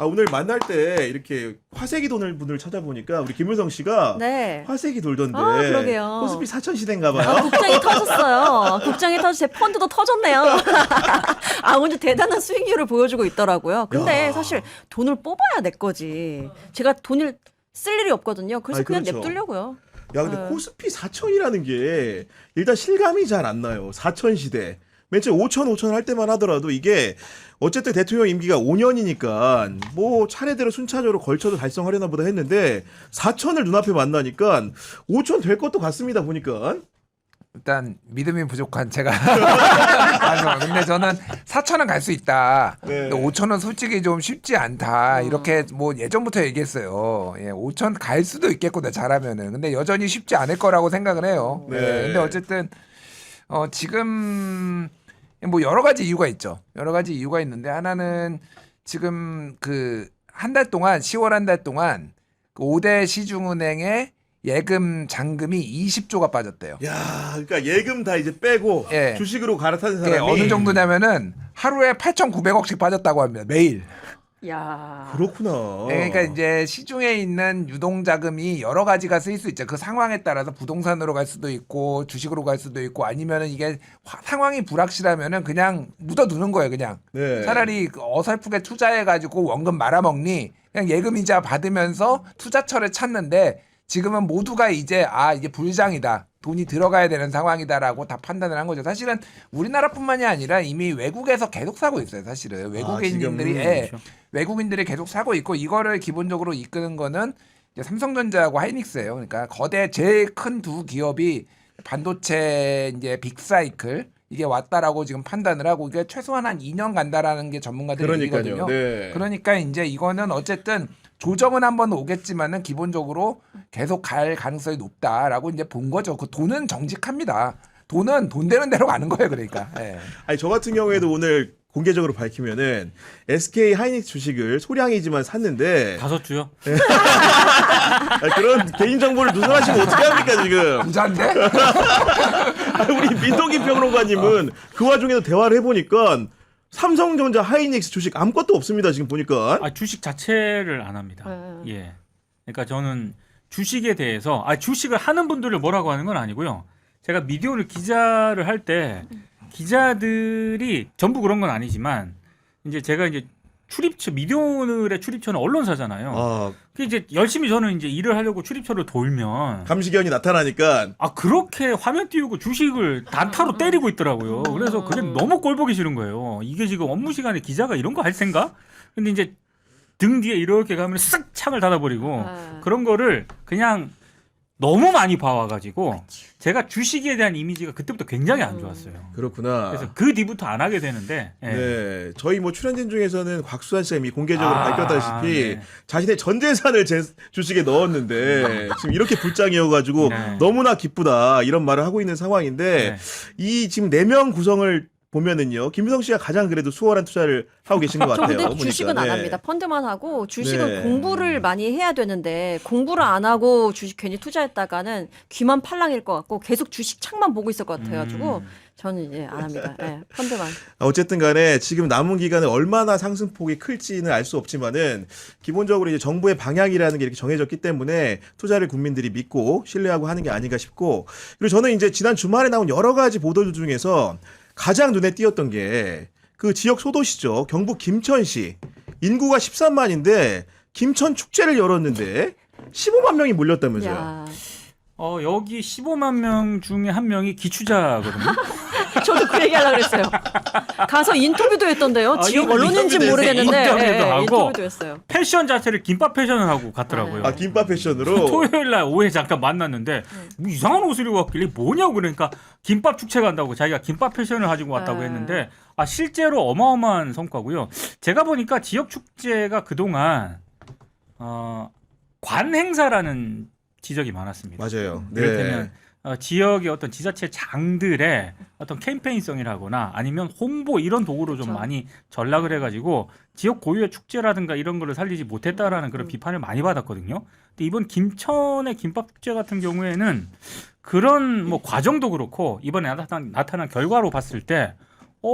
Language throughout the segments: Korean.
오늘 만날 때 이렇게 화색이 돈을 분을 찾아보니까 우리 김윤성 씨가 네. 화색이 돌던데 그러게요. 코스피 사천시대인가 봐요. 국장이 터졌어요. 국장이 터져 제 펀드도 터졌네요. 오늘 대단한 수익률을 보여주고 있더라고요. 근데 야. 사실 돈을 뽑아야 내 거지. 제가 돈을 쓸 일이 없거든요. 그래서 아니, 그냥 그렇죠. 냅두려고요. 야, 근데 네. 코스피 4천이라는 게 일단 실감이 잘 안 나요. 4천 시대. 맨 처음 5천 할 때만 하더라도 이게 어쨌든 대통령 임기가 5년이니까 뭐 차례대로 순차적으로 걸쳐서 달성하려나 보다 했는데 4천을 눈앞에 만나니까 5천 될 것도 같습니다. 보니까. 일단 믿음이 부족한 제가 아니요. 근데 저는 4천은 갈 수 있다. 네. 근데 5천은 솔직히 좀 쉽지 않다. 이렇게 뭐 예전부터 얘기했어요. 예, 5천 갈 수도 있겠구나 잘하면은. 근데 여전히 쉽지 않을 거라고 생각을 해요. 네. 예, 근데 어쨌든 지금 뭐 여러 가지 이유가 있죠. 여러 가지 이유가 있는데 하나는 지금 그 한 달 동안 10월 한 달 동안 그 5대 시중은행의 예금 잔금이 20조가 빠졌대요. 야, 그러니까 예금 다 이제 빼고 예. 주식으로 갈아타는 그게 사람이 어느 정도냐면은 하루에 8,900억씩 빠졌다고 합니다. 매일. 야. 그렇구나. 네, 그러니까 이제 시중에 있는 유동 자금이 여러 가지가 쓰일 수 있죠. 그 상황에 따라서 부동산으로 갈 수도 있고 주식으로 갈 수도 있고 아니면은 이게 상황이 불확실하면은 그냥 묻어두는 거예요. 그냥 네. 차라리 어설프게 투자해가지고 원금 말아먹니 그냥 예금 이자 받으면서 투자처를 찾는데 지금은 모두가 이제 이게 불장이다. 돈이 들어가야 되는 상황이다라고 다 판단을 한 거죠. 사실은 우리나라뿐만이 아니라 이미 외국에서 계속 사고 있어요. 사실은 외국인들이 지금, 외국인들이 계속 사고 있고 이거를 기본적으로 이끄는 거는 이제 삼성전자하고 하이닉스예요. 그러니까 거대 제일 큰 두 기업이 반도체 이제 빅사이클 이게 왔다라고 지금 판단을 하고 이게 최소한 한 2년 간다라는 게 전문가들 그러니까요. 얘기거든요. 네. 그러니까 이제 이거는 어쨌든 조정은 한번 오겠지만은 기본적으로 계속 갈 가능성이 높다라고 이제 본 거죠. 그 돈은 정직합니다. 돈은 돈 되는 대로 가는 거예요. 그러니까. 예. 아니 저 같은 경우에도 오늘 공개적으로 밝히면은 SK 하이닉스 주식을 소량이지만 샀는데 5주요? 그런 개인 정보를 누설하시면 어떻게 합니까 지금? 부자인데? 우리 민동기 평론가님은 그 와중에도 대화를 해보니까 삼성전자 하이닉스 주식 아무것도 없습니다 지금 보니까. 주식 자체를 안 합니다. 예. 그러니까 저는 주식에 대해서 주식을 하는 분들을 뭐라고 하는 건 아니고요. 제가 미디어를 기자를 할 때 기자들이 전부 그런 건 아니지만 이제 제가 이제 미디어오늘의 출입처는 언론사잖아요. 그 이제 열심히 저는 이제 일을 하려고 출입처를 돌면 감시견이 나타나니까 그렇게 화면 띄우고 주식을 단타로 때리고 있더라고요. 그래서 그게 너무 꼴보기 싫은 거예요. 이게 지금 업무 시간에 기자가 이런 거 할 생각? 근데 이제 등 뒤에 이렇게 가면 쓱 창을 닫아버리고 그런 거를 그냥 너무 많이 봐와가지고 제가 주식에 대한 이미지가 그때부터 굉장히 안 좋았어요. 그렇구나. 그래서 그 뒤부터 안 하게 되는데. 예. 네, 저희 뭐 출연진 중에서는 곽수환 씨가 이미 공개적으로 밝혔다시피 네. 자신의 전 재산을 제 주식에 넣었는데 지금 이렇게 불장이어가지고 네. 너무나 기쁘다 이런 말을 하고 있는 상황인데 네. 이 지금 4명 구성을 보면은요 김유성 씨가 가장 그래도 수월한 투자를 하고 계신 것 저 같아요. 근데 보니까. 주식은 안 네. 합니다. 펀드만 하고 주식은 네. 공부를 많이 해야 되는데 공부를 안 하고 주식 괜히 투자했다가는 귀만 팔랑일 것 같고 계속 주식 창만 보고 있을 것 같아가지고 저는 이제 안 합니다. 네, 펀드만. 어쨌든 간에 지금 남은 기간에 얼마나 상승폭이 클지는 알 수 없지만은 기본적으로 이제 정부의 방향이라는 게 이렇게 정해졌기 때문에 투자를 국민들이 믿고 신뢰하고 하는 게 아닌가 싶고 그리고 저는 이제 지난 주말에 나온 여러 가지 보도들 중에서 가장 눈에 띄었던 게 그 지역 소도시죠. 경북 김천시 인구가 13만인데 김천 축제를 열었는데 15만 명이 몰렸다면서요. 야, 여기 15만 명 중에 한 명이 기추자거든요. 저도 그 얘기하려고 그랬어요. 가서 인터뷰도 했던데요. 지역 인터뷰도 언론인지 했어요. 모르겠는데 인터뷰도 하고. 인터뷰도 했어요. 패션 자체를 김밥 패션을 하고 갔더라고요. 아 김밥 패션으로. 토요일 날 오후에 잠깐 만났는데 뭐 이상한 옷을 입고 왔길래 뭐냐고 그러니까 김밥 축제 간다고 자기가 김밥 패션을 가지고 왔다고 했는데 실제로 어마어마한 성과고요. 제가 보니까 지역 축제가 그동안 관 행사라는 지적이 많았습니다. 맞아요. 네. 이를테면 지역의 어떤 지자체 장들의 어떤 캠페인성이라거나 아니면 홍보 이런 도구로 좀 그렇죠. 많이 전락을 해가지고 지역 고유의 축제라든가 이런 거를 살리지 못했다라는 그런 비판을 많이 받았거든요. 근데 이번 김천의 김밥 축제 같은 경우에는 그런 뭐 과정도 그렇고 이번에 나타난 결과로 봤을 때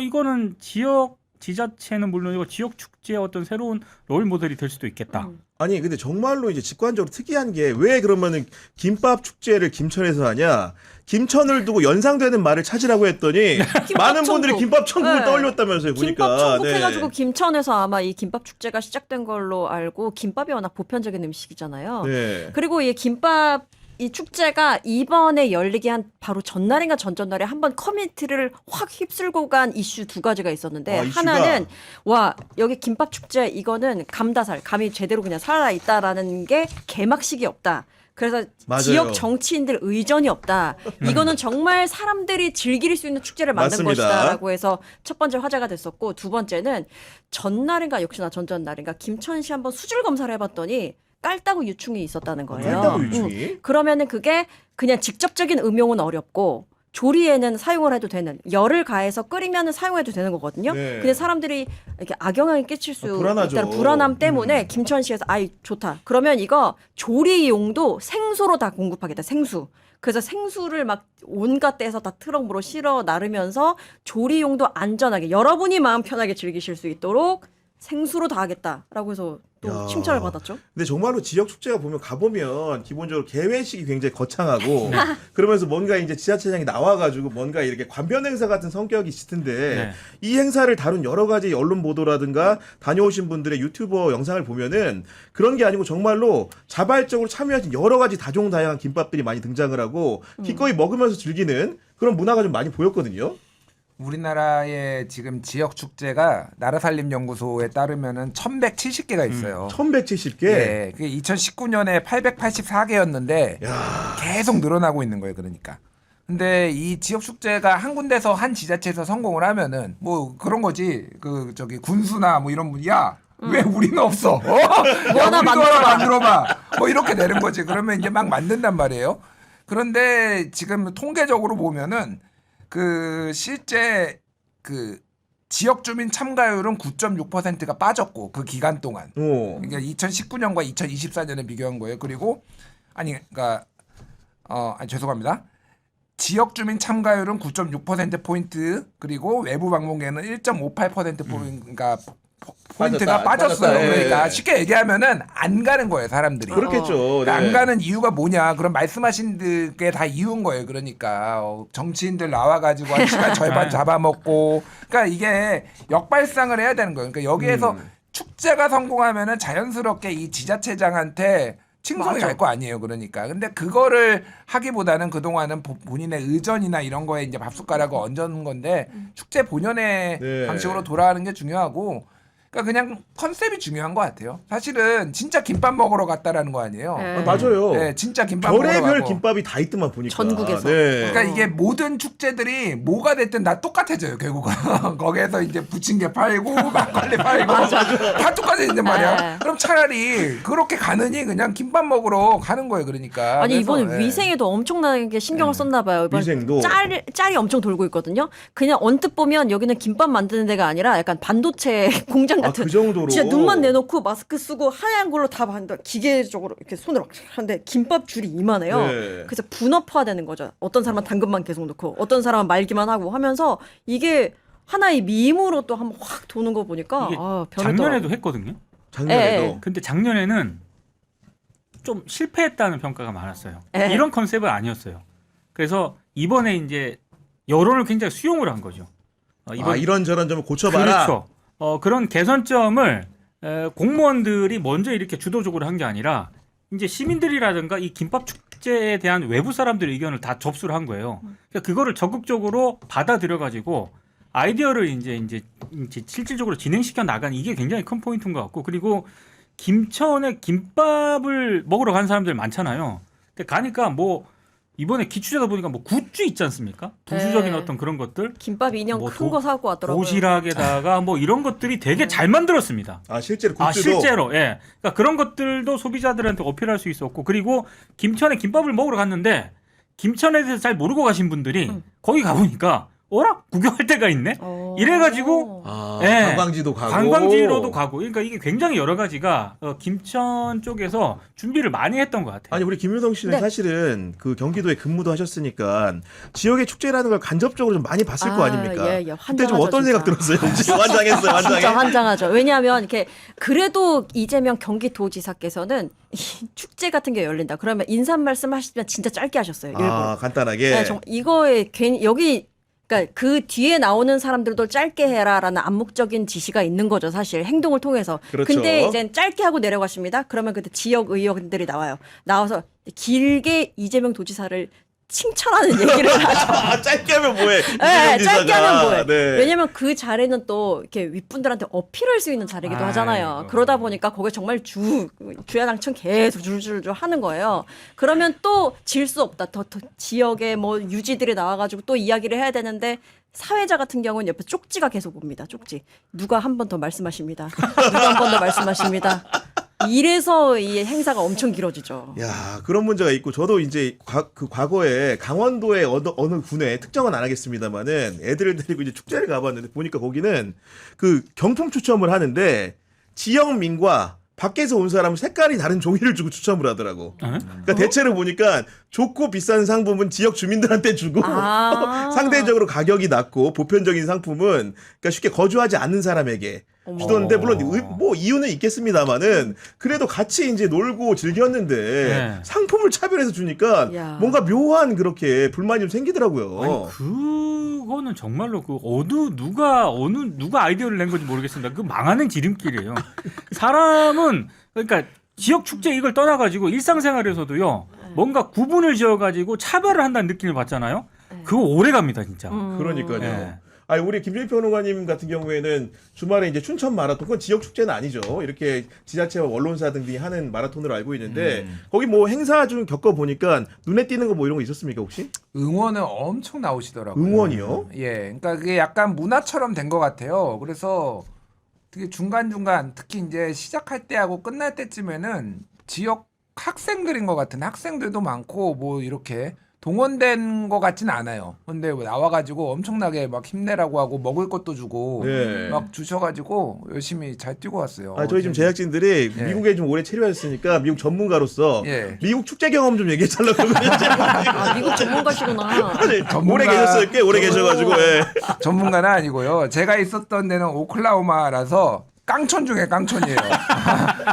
이거는 지역 지자체는 물론이고 지역 축제의 어떤 새로운 롤 모델이 될 수도 있겠다. 아니 근데 정말로 이제 직관적으로 특이한 게 왜 그러면은 김밥 축제를 김천에서 하냐? 김천을 두고 연상되는 말을 찾으라고 했더니 많은 분들이 김밥 천국을 네. 떠올렸다면서요. 보니까. 김밥 천국 네. 해가지고 김천에서 아마 이 김밥 축제가 시작된 걸로 알고 김밥이 워낙 보편적인 음식이잖아요. 네. 그리고 이 김밥 이 축제가 이번에 열리기 한 바로 전날인가 전전날에 한번 커뮤니티를 확 휩쓸고 간 이슈 두 가지가 있었는데 아, 이슈가? 하나는 와 여기 김밥 축제 이거는 감다살 감이 제대로 그냥 살아 있다라는 게 개막식이 없다. 그래서 맞아요. 지역 정치인들 의전이 없다. 이거는 정말 사람들이 즐길 수 있는 축제를 만든 맞습니다. 것이다라고 해서 첫 번째 화제가 됐었고 두 번째는 전날인가 역시나 전전날인가 김천시 한번 수질 검사를 해봤더니 깔따구 유충이 있었다는 거예요. 깔따구 유충이? 그러면은 그게 그냥 직접적인 음용은 어렵고 조리에는 사용을 해도 되는 열을 가해서 끓이면은 사용해도 되는 거거든요. 네. 근데 사람들이 이렇게 악영향을 끼칠 수 불안하죠. 있다는 불안함 때문에 김천시에서 아이 좋다. 그러면 이거 조리용도 생수로 다 공급하겠다. 생수. 그래서 생수를 막 온갖 데서 다 트럭으로 실어 나르면서 조리용도 안전하게 여러분이 마음 편하게 즐기실 수 있도록 생수로 다 하겠다라고 해서 또 야. 칭찬을 받았죠. 근데 정말로 지역 축제가 보면 가보면 기본적으로 개회식이 굉장히 거창하고 그러면서 뭔가 이제 지자체장이 나와가지고 뭔가 이렇게 관변 행사 같은 성격이 짙은데 네. 이 행사를 다룬 여러 가지 언론 보도라든가 다녀오신 분들의 유튜버 영상을 보면은 그런 게 아니고 정말로 자발적으로 참여하신 여러 가지 다종다양한 김밥들이 많이 등장을 하고 기꺼이 먹으면서 즐기는 그런 문화가 좀 많이 보였거든요. 우리나라의 지금 지역 축제가 나라살림연구소에 따르면은 1,170개가 있어요. 1170개. 예, 그 2019년에 884개였는데 계속 늘어나고 있는 거예요. 그러니까. 근데 이 지역 축제가 한 군데서 한 지자체에서 성공을 하면은 뭐 그런 거지. 그 저기 군수나 뭐 이런 분, 야, 왜 우리는 없어? 어? 야, 하나 우리도 만들어봐. 하나 만들어봐. 뭐 이렇게 되는 거지. 그러면 이제 막 만든단 말이에요. 그런데 지금 통계적으로 보면은 그 실제 그 지역 주민 참가율은 9.6%가 빠졌고 그 기간 동안. 그러니까 2019년과 2024년에 비교한 거예요. 그리고 아니 그러니까 아니 죄송합니다. 지역 주민 참가율은 9.6% 포인트 그리고 외부 방문객은 1.58% 포인트가 포인트가 빠졌어요. 빠졌다. 그러니까 예. 쉽게 얘기하면은 안 가는 거예요, 사람들이. 그렇겠죠. 그러니까 안 네. 가는 이유가 뭐냐? 그럼 말씀하신 게 다 이유인 거예요. 그러니까 정치인들 나와가지고 한 시간 절반 잡아먹고, 그러니까 이게 역발상을 해야 되는 거예요. 그러니까 여기에서 축제가 성공하면은 자연스럽게 이 지자체장한테 칭송이 맞아. 갈 거 아니에요. 그러니까. 근데 그거를 하기보다는 그동안은 본인의 의전이나 이런 거에 이제 밥숟가락을 얹어놓은 건데 축제 본연의 네. 방식으로 돌아가는 게 중요하고. 그러니까 그냥 컨셉이 중요한 것 같아요. 사실은 진짜 김밥 먹으러 갔다라는 거 아니에요. 네. 아, 맞아요. 네, 진짜 김밥 먹으러 별의별 가고. 김밥이 다 있더만 보니까. 전국에서. 네. 그러니까 이게 모든 축제들이 뭐가 됐든 다 똑같아져요. 결국은 거기에서 이제 부침개 팔고 막걸리 팔고 다 똑같아진단 말이야. 네. 그럼 차라리 그렇게 가느니 그냥 김밥 먹으러 가는 거예요. 그러니까. 아니 그래서, 이번에 예. 위생에도 엄청나게 신경을 썼나 봐요. 이번 위생도. 짤이 엄청 돌고 있거든요. 그냥 언뜻 보면 여기는 김밥 만드는 데가 아니라 약간 반도체 공장 아, 같은. 그 정도로. 진짜 눈만 내놓고 마스크 쓰고 하얀 걸로 다 만들 기계적으로 이렇게 손으로 하는데 김밥 줄이 이만해요. 네. 그래서 분업화되는 거죠. 어떤 사람은 당근만 계속 넣고 어떤 사람은 말기만 하고 하면서 이게 하나의 밈으로 또 한번 확 도는 거 보니까 이게 변했더라고요. 작년에도 했거든요. 작년에도. 예. 근데 작년에는 좀 실패했다는 평가가 많았어요. 예. 이런 컨셉은 아니었어요. 그래서 이번에 이제 여론을 굉장히 수용을 한 거죠. 아, 이런저런 점을 고쳐봐라. 그렇죠. 그런 개선점을 공무원들이 먼저 이렇게 주도적으로 한 게 아니라 이제 시민들이라든가 이 김밥 축제에 대한 외부 사람들의 의견을 다 접수를 한 거예요. 그러니까 그거를 적극적으로 받아들여 가지고 아이디어를 이제 실질적으로 진행시켜 나간 이게 굉장히 큰 포인트인 것 같고, 그리고 김천에 김밥을 먹으러 간 사람들 많잖아요. 근데 가니까 뭐 이번에 기축제다 보니까 뭐 굿즈 있지 않습니까? 부수적인 네. 어떤 그런 것들, 김밥 인형 뭐 큰 거 사고 왔더라고요. 도시락에다가 뭐 이런 것들이 되게 잘 만들었습니다. 아, 실제로 굿즈도. 아, 실제로, 예. 그러니까 그런 것들도 소비자들한테 어필할 수 있었고, 그리고 김천에 김밥을 먹으러 갔는데 김천에 대해서 잘 모르고 가신 분들이 거기 가보니까 어라 구경할 데가 있네. 이래가지고 예. 관광지도 가고 관광지로도 가고. 그러니까 이게 굉장히 여러 가지가 김천 쪽에서 준비를 많이 했던 것 같아요. 아니 우리 김효성 씨는 네. 사실은 그 경기도에 근무도 하셨으니까 지역의 축제라는 걸 간접적으로 좀 많이 봤을 거 아닙니까? 예, 그때 좀 환장하죠, 어떤 진짜. 생각 들었어요? 진짜 환장했어요, 환장해. 진짜 환장하죠. 왜냐하면 이렇게 그래도 이재명 경기도지사께서는 이 축제 같은 게 열린다. 그러면 인사 말씀 하시면 진짜 짧게 하셨어요. 일부러. 아 간단하게. 네, 이거에 괜히 여기 그러니까 그 뒤에 나오는 사람들도 짧게 해라라는 암묵적인 지시가 있는 거죠, 사실 행동을 통해서. 그렇죠. 근데 이제 짧게 하고 내려가십니다. 그러면 그때 지역 의원들이 나와서 길게 이재명 도지사를 칭찬하는 얘기를 하죠. 아, 짧게 하면 뭐해? 네, 이재명 짧게 지사가. 하면 뭐해. 네. 왜냐면 그 자리는 또 이렇게 윗분들한테 어필할 수 있는 자리기도 하잖아요. 아이고. 그러다 보니까 거기에 정말 주야장천 계속 줄줄줄 하는 거예요. 그러면 또 질 수 없다. 더 지역에 뭐 유지들이 나와가지고 또 이야기를 해야 되는데 사회자 같은 경우는 옆에 쪽지가 계속 옵니다. 쪽지. 누가 한 번 더 말씀하십니다. 누가 한 번 더 말씀하십니다. 이래서 이 행사가 엄청 길어지죠. 야, 그런 문제가 있고 저도 이제 그 과거에 강원도의 어느 군에 특정은 안 하겠습니다만은 애들을 데리고 이제 축제를 가봤는데 보니까 거기는 그 경품 추첨을 하는데 지역민과 밖에서 온 사람은 색깔이 다른 종이를 주고 추첨을 하더라고. 그러니까 대체로 보니까 좋고 비싼 상품은 지역 주민들한테 주고 상대적으로 가격이 낮고 보편적인 상품은 그러니까 쉽게 거주하지 않는 사람에게 주던데 물론 뭐 이유는 있겠습니다만은 그래도 같이 이제 놀고 즐겼는데 네. 상품을 차별해서 주니까 야. 뭔가 묘한 그렇게 불만이 좀 생기더라고요. 아니 그거는 정말로 누가 아이디어를 낸 건지 모르겠습니다. 그 망하는 지름길이에요. 사람은 그러니까 지역 축제 이걸 떠나가지고 일상생활에서도요 뭔가 구분을 지어가지고 차별을 한다는 느낌을 받잖아요. 그거 오래 갑니다 진짜. 그러니까요. 네. 아니 우리 김준일 평론가님 같은 경우에는 주말에 이제 춘천 마라톤 그건 지역 축제는 아니죠. 이렇게 지자체와 언론사 등이 하는 마라톤으로 알고 있는데 거기 뭐 행사 좀 겪어 보니까 눈에 띄는 거 뭐 이런 거 있었습니까 혹시? 응원은 엄청 나오시더라고요. 응원이요? 예, 그러니까 그게 약간 문화처럼 된 것 같아요. 그래서 되게 중간중간 특히 이제 시작할 때하고 끝날 때쯤에는 지역 학생들인 것 같은 학생들도 많고 뭐 이렇게 동원된 것 같지는 않아요. 근데 나와가지고 엄청나게 막 힘내라고 하고 먹을 것도 주고 네. 막 주셔가지고 열심히 잘 뛰고 왔어요. 아, 저희 지금 제작진들이 예. 미국에 좀 오래 체류하셨으니까 미국 전문가로서 예. 미국 축제 경험 좀 얘기해달라고 그러거든요. 아, 미국 전문가시구나. 오래 계셨어요. 꽤 오래 계셔가지고. 예. 전문가는 아니고요. 제가 있었던 데는 오클라호마라서 깡촌 중에 깡촌이에요.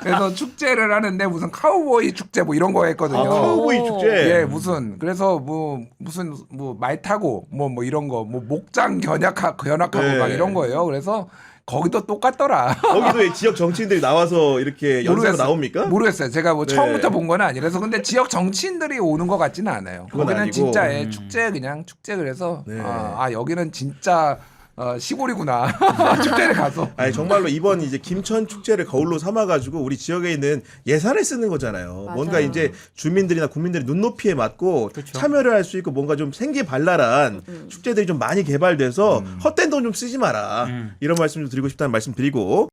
그래서 축제를 하는데 무슨 카우보이 축제 뭐 이런 거 했거든요. 아, 카우보이 축제. 예, 무슨 뭐 말 타고 뭐 이런 거 뭐 목장 견학하고 네. 막 이런 거예요. 그래서 거기도 똑같더라. 거기도 지역 정치인들이 나와서 이렇게 연설로 모르겠어요. 나옵니까? 모르겠어요. 제가 뭐 네. 처음부터 본 건 아니라서 근데 지역 정치인들이 오는 것 같지는 않아요. 그건 거기는 아니고. 진짜 축제 그냥 축제 그래서 네. 여기는 진짜 시골이구나. 축제를 가서. 아니 정말로 이번 이제 김천 축제를 거울로 삼아가지고 우리 지역에 있는 예산을 쓰는 거잖아요. 맞아요. 뭔가 이제 주민들이나 국민들이 눈높이에 맞고 그렇죠. 참여를 할 수 있고 뭔가 좀 생기발랄한 축제들이 좀 많이 개발돼서 헛된 돈 좀 쓰지 마라. 이런 말씀 좀 드리고 싶다는 말씀 드리고